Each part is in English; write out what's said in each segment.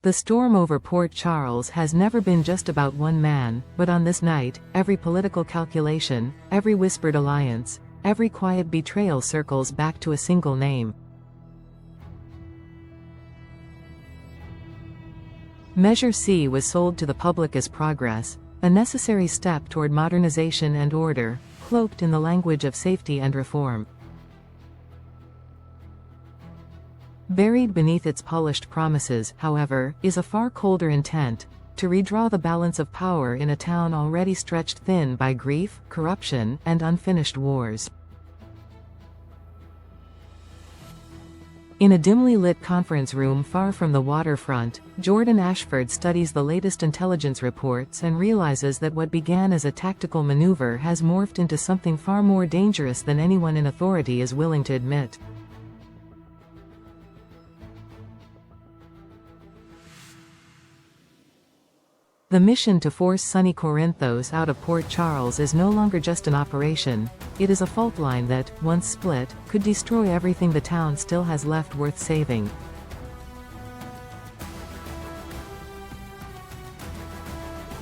The storm over Port Charles has never been just about one man, but on this night, every political calculation, every whispered alliance, every quiet betrayal circles back to a single name. Measure C was sold to the public as progress, a necessary step toward modernization and order, cloaked in the language of safety and reform. Buried beneath its polished promises, however, is a far colder intent, to redraw the balance of power in a town already stretched thin by grief, corruption, and unfinished wars. In a dimly lit conference room far from the waterfront, Jordan Ashford studies the latest intelligence reports and realizes that what began as a tactical maneuver has morphed into something far more dangerous than anyone in authority is willing to admit. The mission to force Sonny Corinthos out of Port Charles is no longer just an operation, it is a fault line that, once split, could destroy everything the town still has left worth saving.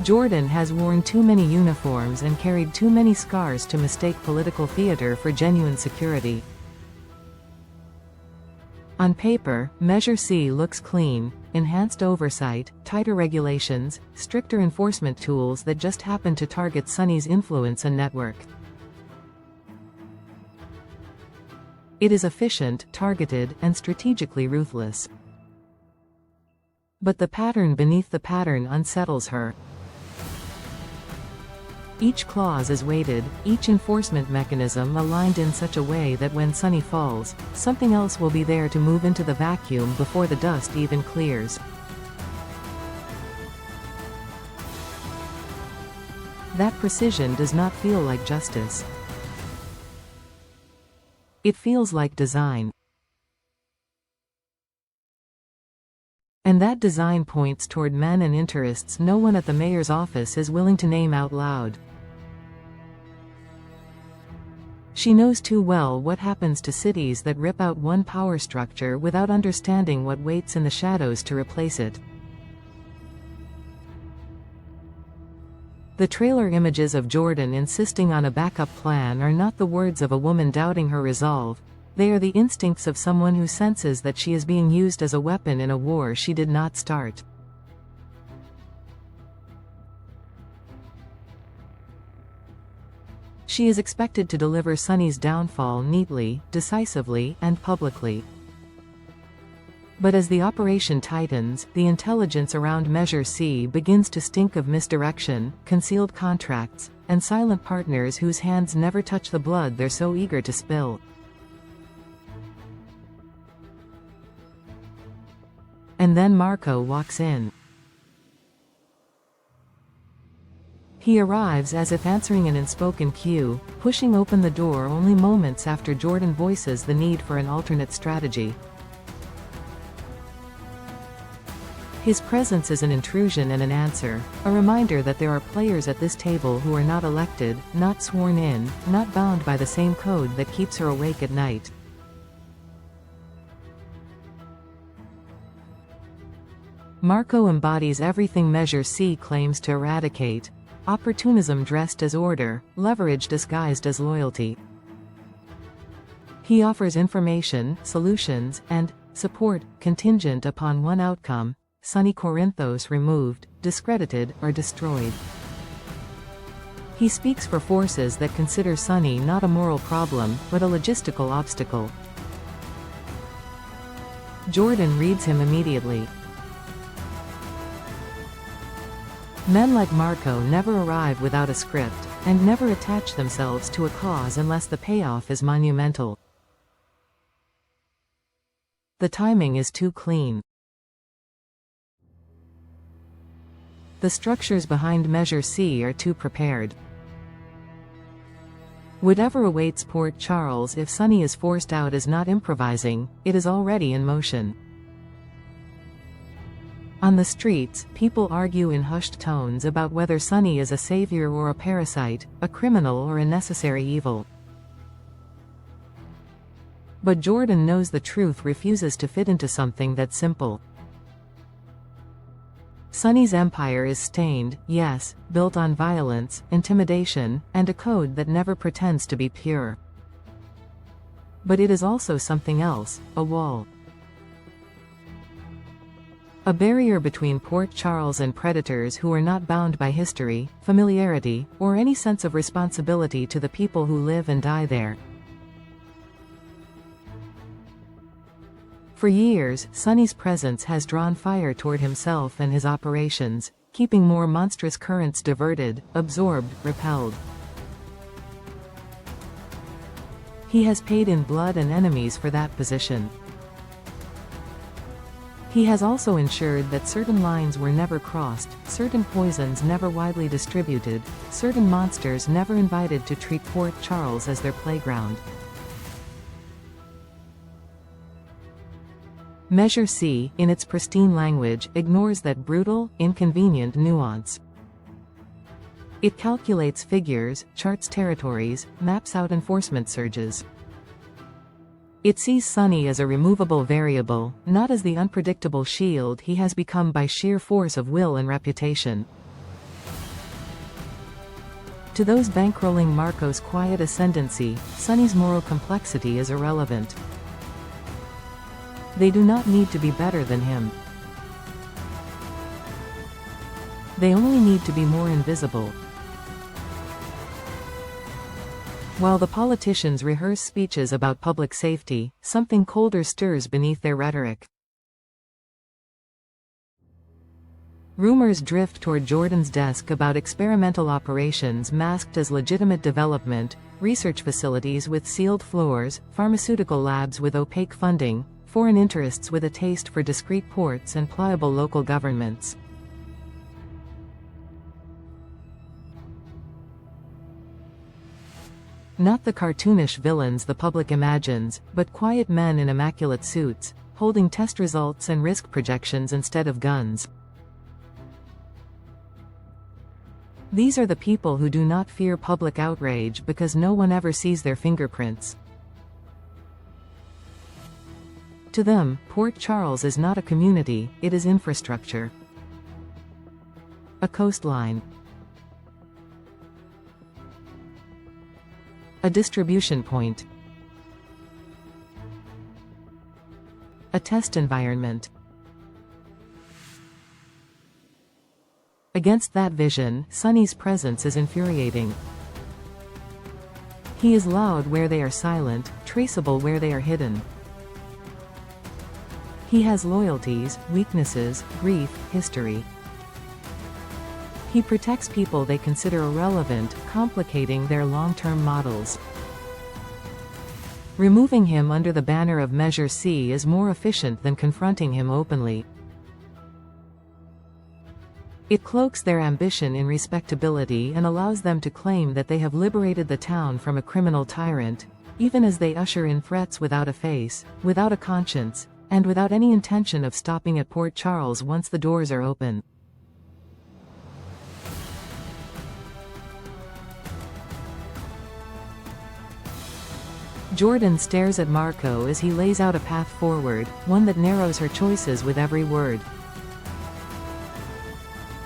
Jordan has worn too many uniforms and carried too many scars to mistake political theater for genuine security. On paper, Measure C looks clean: enhanced oversight, tighter regulations, stricter enforcement tools that just happen to target Sonny's influence and network. It is efficient, targeted, and strategically ruthless. But the pattern beneath the pattern unsettles her. Each clause is weighted, each enforcement mechanism aligned in such a way that when Sonny falls, something else will be there to move into the vacuum before the dust even clears. That precision does not feel like justice. It feels like design. And that design points toward men and interests no one at the mayor's office is willing to name out loud. She knows too well what happens to cities that rip out one power structure without understanding what waits in the shadows to replace it. The trailer images of Jordan insisting on a backup plan are not the words of a woman doubting her resolve, they are the instincts of someone who senses that she is being used as a weapon in a war she did not start. She is expected to deliver Sonny's downfall neatly, decisively, and publicly. But as the operation tightens, the intelligence around Measure C begins to stink of misdirection, concealed contracts, and silent partners whose hands never touch the blood they're so eager to spill. And then Marco walks in. He arrives as if answering an unspoken cue, pushing open the door only moments after Jordan voices the need for an alternate strategy. His presence is an intrusion and an answer, a reminder that there are players at this table who are not elected, not sworn in, not bound by the same code that keeps her awake at night. Marco embodies everything Measure C claims to eradicate: opportunism dressed as order, leverage disguised as loyalty. He offers information, solutions, and support, contingent upon one outcome: Sonny Corinthos removed, discredited, or destroyed. He speaks for forces that consider Sonny not a moral problem, but a logistical obstacle. Jordan reads him immediately. Men like Marco never arrive without a script, and never attach themselves to a cause unless the payoff is monumental. The timing is too clean. The structures behind Measure C are too prepared. Whatever awaits Port Charles if Sonny is forced out is not improvising, it is already in motion. On the streets, people argue in hushed tones about whether Sonny is a savior or a parasite, a criminal or a necessary evil. But Jordan knows the truth refuses to fit into something that's simple. Sonny's empire is stained, yes, built on violence, intimidation, and a code that never pretends to be pure. But it is also something else, a wall. A barrier between Port Charles and predators who are not bound by history, familiarity, or any sense of responsibility to the people who live and die there. For years, Sonny's presence has drawn fire toward himself and his operations, keeping more monstrous currents diverted, absorbed, repelled. He has paid in blood and enemies for that position. He has also ensured that certain lines were never crossed, certain poisons never widely distributed, certain monsters never invited to treat Port Charles as their playground. Measure C, in its pristine language, ignores that brutal, inconvenient nuance. It calculates figures, charts territories, maps out enforcement surges. It sees Sonny as a removable variable, not as the unpredictable shield he has become by sheer force of will and reputation. To those bankrolling Marco's quiet ascendancy, Sonny's moral complexity is irrelevant. They do not need to be better than him. They only need to be more invisible. While the politicians rehearse speeches about public safety, something colder stirs beneath their rhetoric. Rumors drift toward Jordan's desk about experimental operations masked as legitimate development, research facilities with sealed floors, pharmaceutical labs with opaque funding, foreign interests with a taste for discreet ports and pliable local governments. Not the cartoonish villains the public imagines, but quiet men in immaculate suits, holding test results and risk projections instead of guns. These are the people who do not fear public outrage because no one ever sees their fingerprints. To them, Port Charles is not a community, it is infrastructure. A coastline. A distribution point. A test environment. Against that vision, Sonny's presence is infuriating. He is loud where they are silent, traceable where they are hidden. He has loyalties, weaknesses, grief, history. He protects people they consider irrelevant, complicating their long-term models. Removing him under the banner of Measure C is more efficient than confronting him openly. It cloaks their ambition in respectability and allows them to claim that they have liberated the town from a criminal tyrant, even as they usher in threats without a face, without a conscience, and without any intention of stopping at Port Charles once the doors are open. Jordan stares at Marco as he lays out a path forward, one that narrows her choices with every word.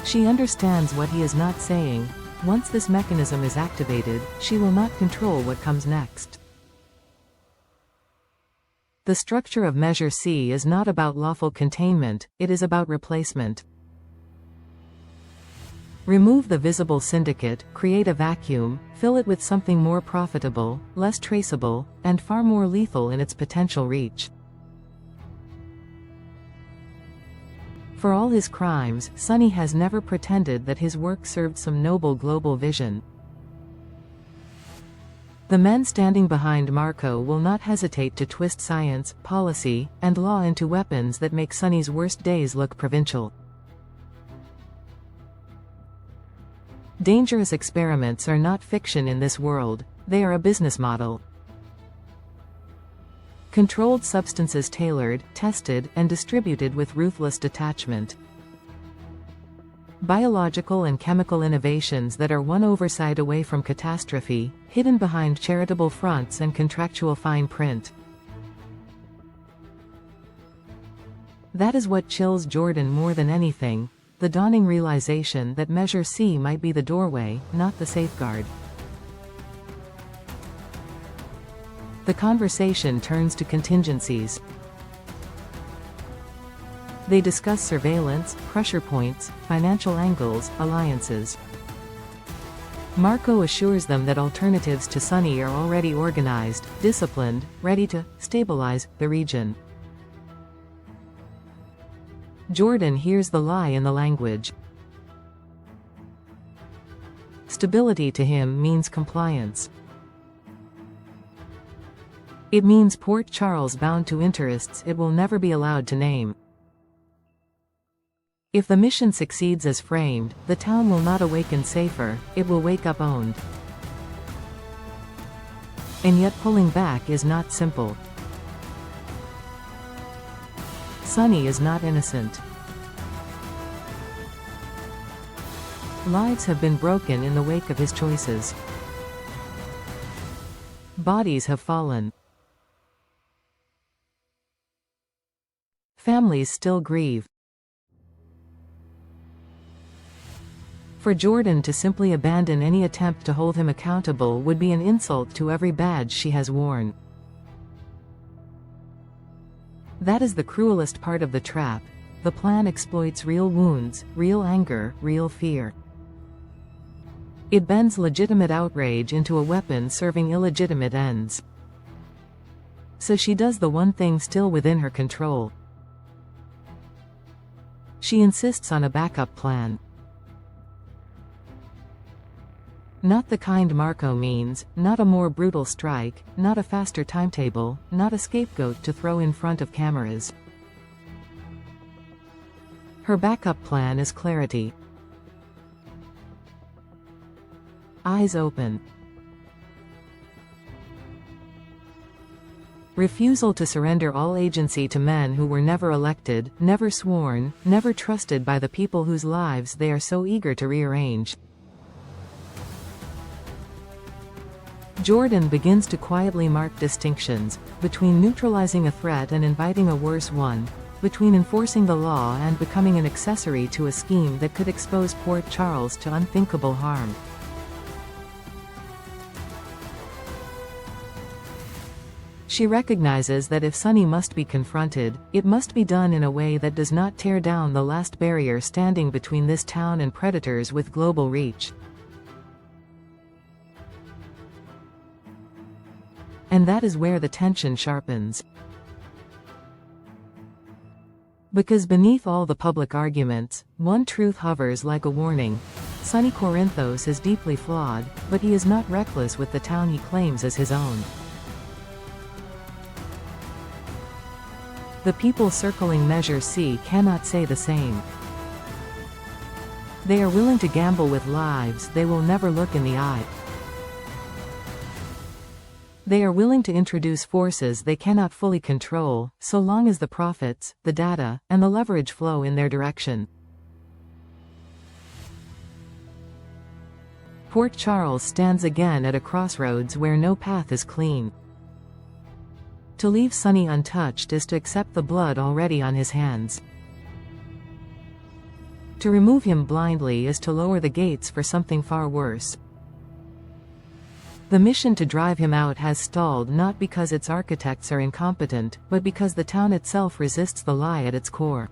She understands what he is not saying. Once this mechanism is activated, she will not control what comes next. The structure of Measure C is not about lawful containment, it is about replacement. Remove the visible syndicate, create a vacuum, fill it with something more profitable, less traceable, and far more lethal in its potential reach. For all his crimes, Sonny has never pretended that his work served some noble global vision. The men standing behind Marco will not hesitate to twist science, policy, and law into weapons that make Sonny's worst days look provincial. Dangerous experiments are not fiction in this world, they are a business model. Controlled substances tailored, tested, and distributed with ruthless detachment. Biological and chemical innovations that are one oversight away from catastrophe, hidden behind charitable fronts and contractual fine print. That is what chills Jordan more than anything. the dawning realization that Measure C might be the doorway, not the safeguard. The conversation turns to contingencies. They discuss surveillance, pressure points, financial angles, alliances. Marco assures them that alternatives to Sonny are already organized, disciplined, ready to stabilize the region. Jordan hears the lie in the language. Stability to him means compliance. It means Port Charles bound to interests it will never be allowed to name. If the mission succeeds as framed, the town will not awaken safer, it will wake up owned. And yet pulling back is not simple. Sonny is not innocent. Lives have been broken in the wake of his choices. Bodies have fallen. Families still grieve. For Jordan to simply abandon any attempt to hold him accountable would be an insult to every badge she has worn. That is the cruelest part of the trap. The plan exploits real wounds, real anger, real fear. It bends legitimate outrage into a weapon serving illegitimate ends. So she does the one thing still within her control. She insists on a backup plan. Not the kind Marco means, not a more brutal strike, not a faster timetable, not a scapegoat to throw in front of cameras. Her backup plan is clarity. Eyes open. Refusal to surrender all agency to men who were never elected, never sworn, never trusted by the people whose lives they are so eager to rearrange. Jordan begins to quietly mark distinctions, between neutralizing a threat and inviting a worse one, between enforcing the law and becoming an accessory to a scheme that could expose Port Charles to unthinkable harm. She recognizes that if Sonny must be confronted, it must be done in a way that does not tear down the last barrier standing between this town and predators with global reach. And that is where the tension sharpens. Because beneath all the public arguments, one truth hovers like a warning. Sonny Corinthos is deeply flawed, but he is not reckless with the town he claims as his own. The people circling Measure C cannot say the same. They are willing to gamble with lives they will never look in the eye. They are willing to introduce forces they cannot fully control, so long as the profits, the data, and the leverage flow in their direction. Port Charles stands again at a crossroads where no path is clean. To leave Sonny untouched is to accept the blood already on his hands. To remove him blindly is to lower the gates for something far worse. The mission to drive him out has stalled not because its architects are incompetent, but because the town itself resists the lie at its core.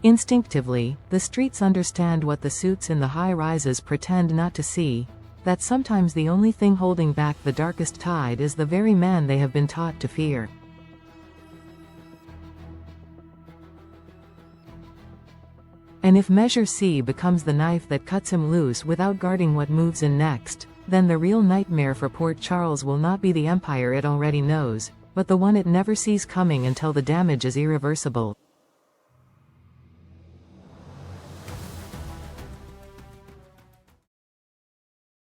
Instinctively, the streets understand what the suits in the high-rises pretend not to see, that sometimes the only thing holding back the darkest tide is the very man they have been taught to fear. And if Measure C becomes the knife that cuts him loose without guarding what moves in next, then the real nightmare for Port Charles will not be the empire it already knows, but the one it never sees coming until the damage is irreversible.